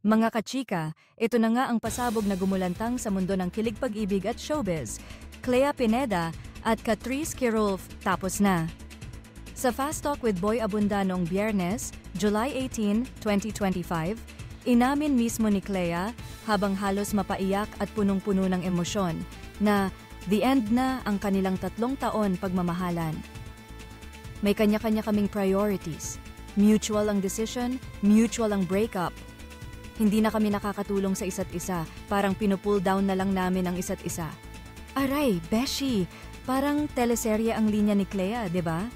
Mga kachika, ito na nga ang pasabog na gumulantang sa mundo ng kilig pag-ibig at showbiz. Clea Pineda at Catrice Kirulf tapos na. Sa Fast Talk with Boy Abunda noong Biyernes, July 18, 2025, inamin mismo ni Clea habang halos mapaiyak at punong-puno ng emosyon na the end na ang kanilang 3 taon pagmamahalan. May kanya-kanya kaming priorities. Mutual ang decision, mutual ang breakup. Hindi na kami nakakatulong sa isa't isa, parang pinupull down na lang namin ang isa't isa. Aray, Beshi, parang teleserye ang linya ni Clea, di ba?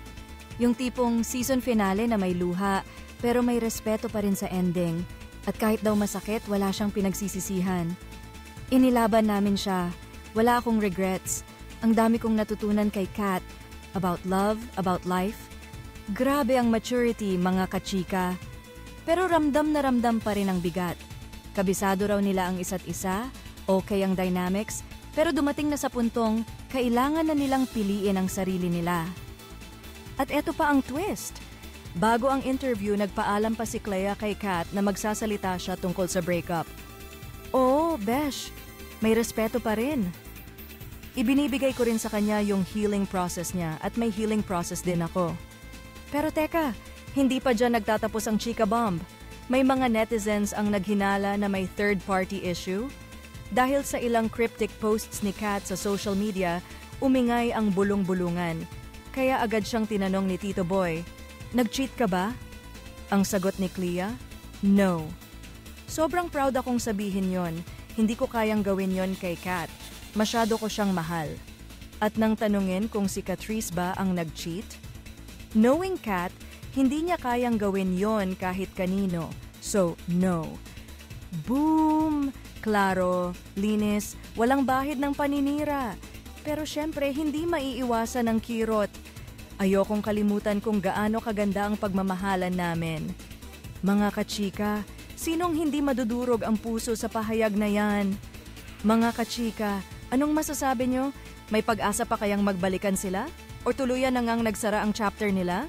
Yung tipong season finale na may luha, pero may respeto pa rin sa ending. At kahit daw masakit, wala siyang pinagsisisihan. Inilaban namin siya. Wala akong regrets. Ang dami kong natutunan kay Kat. About love, about life. Grabe ang maturity, mga kachika. Pero ramdam na ramdam pa rin ang bigat. Kabisado raw nila ang isa't isa, okay ang dynamics, pero dumating na sa puntong kailangan na nilang piliin ang sarili nila. At eto pa ang twist. Bago ang interview, nagpaalam pa si Clea kay Kat na magsasalita siya tungkol sa breakup. Oo, Besh, may respeto pa rin. Ibinibigay ko rin sa kanya yung healing process niya at may healing process din ako. Pero teka, hindi pa dyan nagtatapos ang chika bomb. May mga netizens ang naghinala na may third-party issue. Dahil sa ilang cryptic posts ni Kat sa social media, umingay ang bulong-bulungan. Kaya agad siyang tinanong ni Tito Boy, "Nag-cheat ka ba?" Ang sagot ni Clea, "No." Sobrang proud akong sabihin yon. Hindi ko kayang gawin yon kay Kat. Masyado ko siyang mahal. At nang tanungin kung si Catrice ba ang nag-cheat, knowing Kat, hindi niya kayang gawin yon kahit kanino. So, no. Boom! Klaro, linis, walang bahid ng paninira. Pero syempre, hindi maiiwasan ng kirot. Ayokong kalimutan kung gaano kaganda ang pagmamahalan namin. Mga kachika, sinong hindi madudurog ang puso sa pahayag na yan? Mga kachika, anong masasabi nyo? May pag-asa pa kayang magbalikan sila? O tuluyan na ngang nagsara ang chapter nila?